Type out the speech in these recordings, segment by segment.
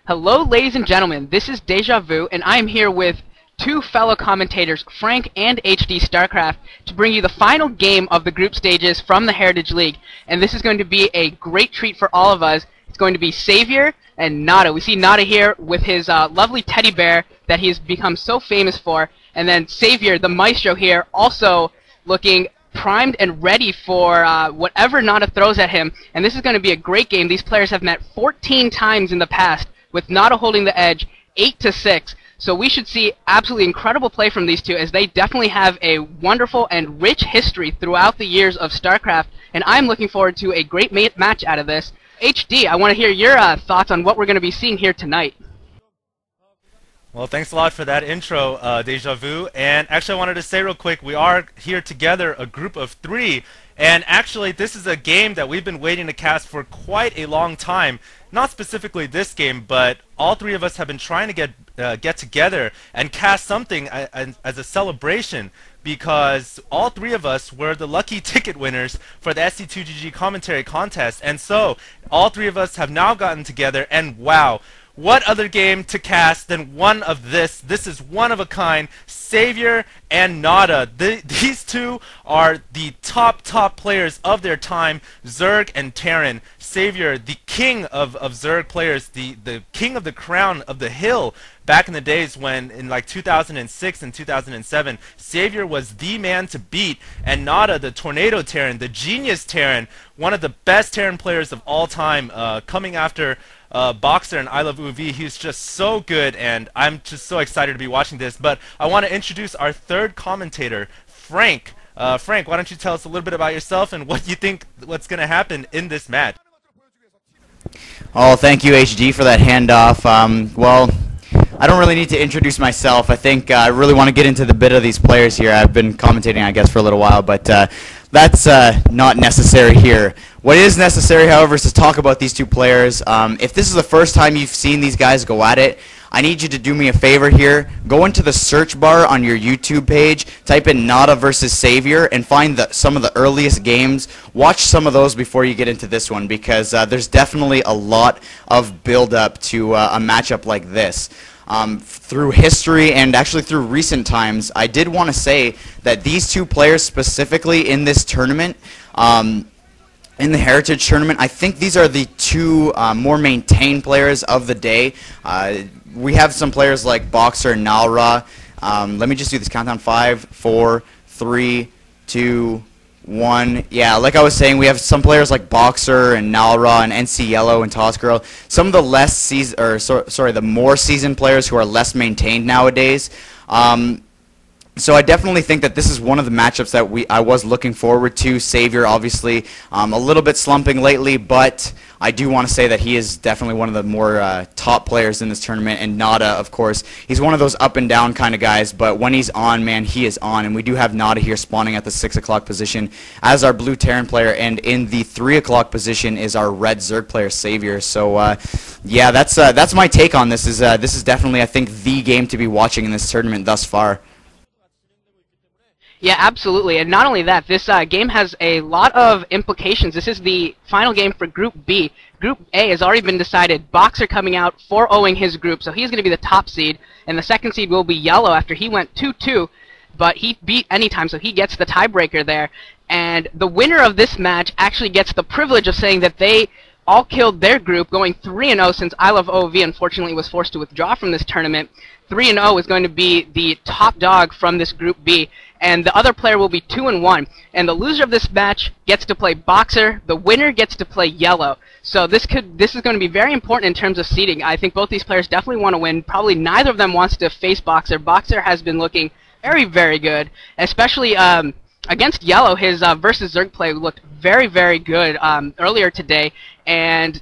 Hello, ladies and gentlemen. This is Deja Vu, and I am here with two fellow commentators, Frank and HD StarCraft, to bring you the final game of the group stages from the Heritage League. And this is going to be a great treat for all of us. It's going to be Savior and Nada. We see Nada here with his lovely teddy bear that he has become so famous for, and then Savior, the maestro here, also looking primed and ready for whatever Nada throws at him. And this is going to be a great game. These players have met 14 times in the past, with Nada holding the edge 8-6. So we should see absolutely incredible play from these two, as they definitely have a wonderful and rich history throughout the years of StarCraft, and I'm looking forward to a great match out of this. HD, I want to hear your thoughts on what we're going to be seeing here tonight. Well, thanks a lot for that intro, Deja Vu. And actually, I wanted to say real quick, we are here together, a group of 3. And actually, this is a game that we've been waiting to cast for quite a long time. Not specifically this game, but all 3 of us have been trying to get together and cast something as a celebration, because all 3 of us were the lucky ticket winners for the SC2GG commentary contest. And so, all 3 of us have now gotten together, and wow, what other game to cast than one of this? This is one of a kind. Savior and Nada. These two are the top players of their time. Zerg and Terran. Savior, the king of Zerg players, the king of the crown of the hill. Back in the days when, in like 2006 and 2007, Savior was the man to beat, and Nada, the tornado Terran, the genius Terran, one of the best Terran players of all time, coming after Boxer and I Love UV. He's just so good, and I'm just so excited to be watching this. But I want to introduce our third commentator, Frank. Frank, why don't you tell us a little bit about yourself and what you think what's going to happen in this match? Oh, thank you, HD, for that handoff. Well, I don't really need to introduce myself. I think I really want to get into the bit of these players here. I've been commentating, I guess, for a little while, but that's not necessary here. What is necessary, however, is to talk about these two players. If this is the first time you've seen these guys go at it, I need you to do me a favor here. Go into the search bar on your YouTube page, type in Nada versus Savior, and find some of the earliest games. Watch some of those before you get into this one, because there's definitely a lot of build-up to a matchup like this. Through history and actually through recent times, I did want to say that these two players specifically in this tournament, in the Heritage Tournament, I think these are the two more maintained players of the day. We have some players like Boxer and Nalra. Let me just do this countdown. 5, 4, 3, 2, 1. Yeah, like I was saying, we have some players like Boxer and Nalra and NC Yellow and Toss Girl. Some of the the more seasoned players who are less maintained nowadays. So I definitely think that this is one of the matchups that I was looking forward to. Savior, obviously, a little bit slumping lately, but I do want to say that he is definitely one of the more top players in this tournament. And Nada, of course, he's one of those up and down kind of guys, but when he's on, man, he is on. And we do have Nada here spawning at the 6 o'clock position as our blue Terran player, and in the 3 o'clock position is our red Zerg player, Savior. So yeah, that's my take on this. This is definitely, I think, the game to be watching in this tournament thus far. Yeah, absolutely. And not only that, this game has a lot of implications. This is the final game for Group B. Group A has already been decided. Boxer coming out 4-0ing his group, so he's going to be the top seed. And the second seed will be Yellow after he went 2-2, but he beat Anytime, so he gets the tiebreaker there. And the winner of this match actually gets the privilege of saying that they all killed their group, going 3-0 since I Love OV unfortunately was forced to withdraw from this tournament. 3-0 is going to be the top dog from this Group B, and the other player will be 2-1. And the loser of this match gets to play Boxer. The winner gets to play Yellow. So this is going to be very important in terms of seeding. I think both these players definitely want to win. Probably neither of them wants to face Boxer. Boxer has been looking very good, especially against Yellow. His versus Zerg play looked very good earlier today, and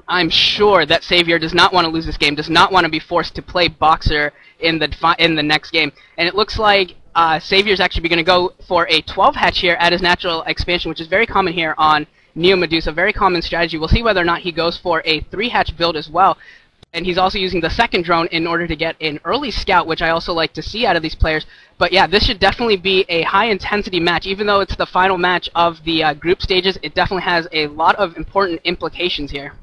I'm sure that Savior does not want to lose this game, does not want to be forced to play Boxer in the next game. And it looks like Savior's actually going to go for a 12 hatch here at his natural expansion, which is very common here on Neo Medusa, very common strategy. We'll see whether or not he goes for a 3 hatch build as well. And he's also using the second drone in order to get an early scout, which I also like to see out of these players. But yeah, this should definitely be a high-intensity match. Even though it's the final match of the group stages, it definitely has a lot of important implications here.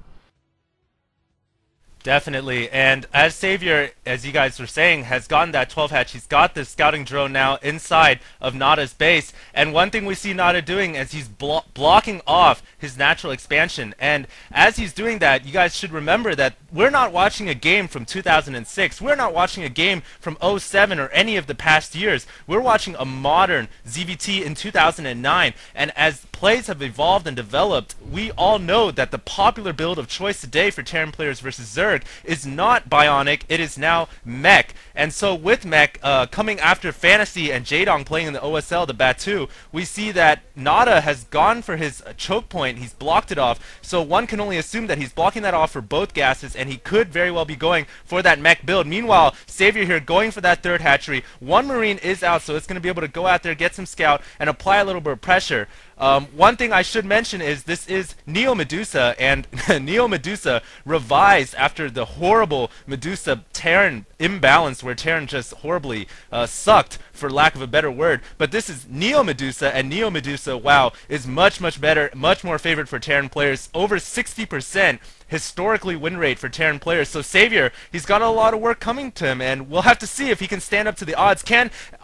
Definitely, and as Savior, as you guys were saying, has gotten that 12 hatch, he's got this scouting drone now inside of Nada's base, and one thing we see Nada doing is he's blocking off his natural expansion, and as he's doing that, you guys should remember that we're not watching a game from 2006, we're not watching a game from '07 or any of the past years, we're watching a modern ZVT in 2009, and as plays have evolved and developed, we all know that the popular build of choice today for Terran players versus Zerg is not Bionic, it is now Mech. And so with Mech coming after Fantasy and Jaedong playing in the OSL, the Batu, we see that Nada has gone for his choke point, he's blocked it off, so one can only assume that he's blocking that off for both gases, and he could very well be going for that Mech build. Meanwhile, Savior here going for that third hatchery. One Marine is out, so it's going to be able to go out there, get some scout, and apply a little bit of pressure. One thing I should mention is this is Neo Medusa, and Neo Medusa revised after the horrible Medusa Terran imbalance where Terran just horribly sucked, for lack of a better word. But this is Neo Medusa, and Neo Medusa, wow, is much better, much more favored for Terran players. Over 60% historically win rate for Terran players. So Savior, he's got a lot of work coming to him, and we'll have to see if he can stand up to the odds.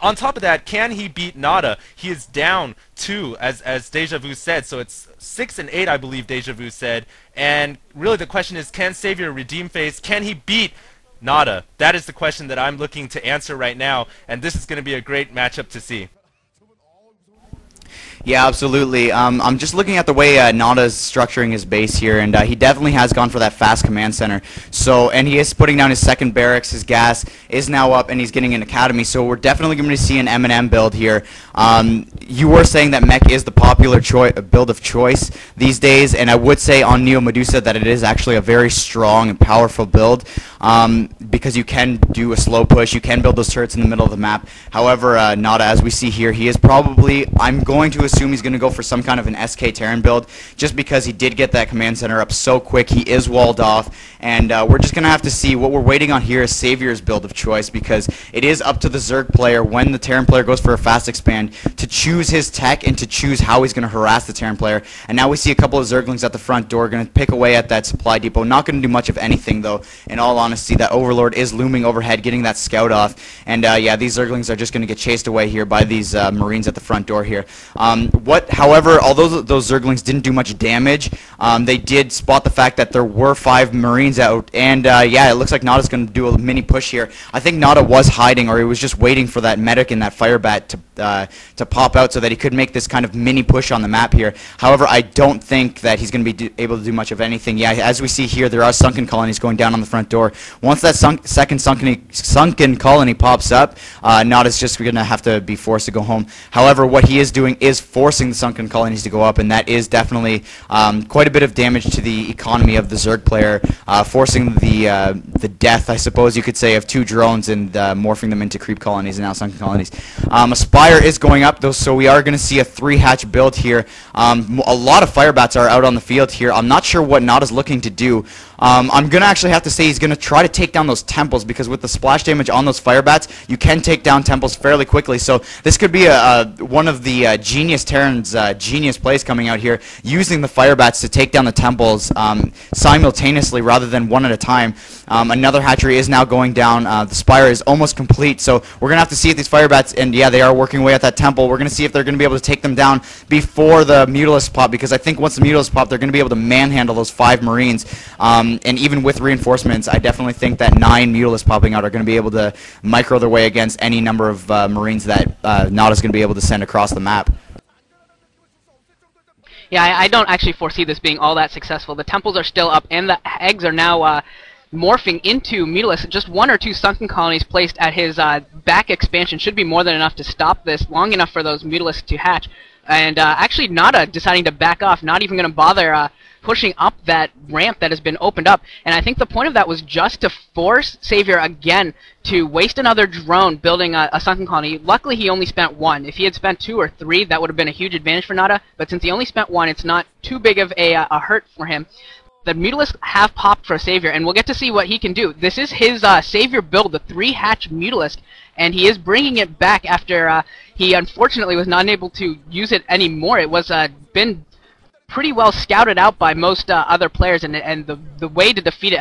On top of that, can he beat Nada? He is down 2, as Deja Vu said, so it's 6 and 8, I believe Deja Vu said. And really the question is, can Savior redeem phase? Can he beat Nada? That is the question that I'm looking to answer right now, and this is going to be a great matchup to see. Yeah, absolutely. I'm just looking at the way Nada's structuring his base here, and he definitely has gone for that fast command center. So, and he is putting down his second barracks. His gas is now up, and he's getting an academy. So we're definitely going to see an M&M build here. You were saying that Mech is the popular build of choice these days, and I would say on Neo Medusa that it is actually a very strong and powerful build, because you can do a slow push, you can build those turrets in the middle of the map. However, Nada, as we see here, he is probably, I'm going to assume he's going to go for some kind of an SK Terran build, just because he did get that command center up so quick. He is walled off, and we're just going to have to see. What we're waiting on here is Savior's build of choice, because it is up to the Zerg player, when the Terran player goes for a fast expand, to choose his tech and to choose how he's going to harass the Terran player. And now we see a couple of Zerglings at the front door going to pick away at that supply depot. Not going to do much of anything, though. In all honesty, that Overlord is looming overhead, getting that scout off. And yeah, these Zerglings are just going to get chased away here by these Marines at the front door here. However, although those Zerglings didn't do much damage, they did spot the fact that there were 5 Marines out, and yeah, it looks like Nada's going to do a mini push here. I think Nada was hiding, or he was just waiting for that medic and that firebat to pop out so that he could make this kind of mini push on the map here. However, I don't think that he's going to be able to do much of anything. Yeah, as we see here, there are sunken colonies going down on the front door. Once that second sunken colony pops up, Nada's just going to have to be forced to go home. However, what he is doing is forcing the sunken colonies to go up, and that is definitely quite a bit of damage to the economy of the Zerg player, forcing the death, I suppose you could say, of 2 drones and morphing them into creep colonies and now sunken colonies. A Spire is going up, though, so we are going to see a 3-hatch build here. A lot of firebats are out on the field here. I'm not sure what Nada's looking to do. I'm going to actually have to say he's going to try to take down those temples, because with the splash damage on those firebats, you can take down temples fairly quickly. So this could be one of the Genius Terran's genius plays coming out here, using the firebats to take down the temples simultaneously rather than one at a time. Another hatchery is now going down. The Spire is almost complete, so we're going to have to see if these firebats, and yeah, they are working away at that temple. We're going to see if they're going to be able to take them down before the Mutalisks pop, because I think once the Mutalisks pop, they're going to be able to manhandle those 5 Marines. And even with reinforcements, I definitely think that 9 Mutalisks popping out are going to be able to micro their way against any number of Marines that Nada's going to be able to send across the map. Yeah, I don't actually foresee this being all that successful. The temples are still up, and the eggs are now morphing into Mutalisks. Just 1 or 2 sunken colonies placed at his back expansion should be more than enough to stop this, long enough for those Mutalisks to hatch. And actually Nada deciding to back off, not even going to bother pushing up that ramp that has been opened up. And I think the point of that was just to force Savior again to waste another drone building a sunken colony. Luckily, he only spent 1. If he had spent 2 or 3, that would have been a huge advantage for Nada. But since he only spent 1, it's not too big of a hurt for him. The Mutalisks have popped for Savior, and we'll get to see what he can do. This is his Savior build, the 3-hatch Mutalisk, and he is bringing it back after he unfortunately was not able to use it anymore. It was been pretty well scouted out by most other players, and the way to defeat it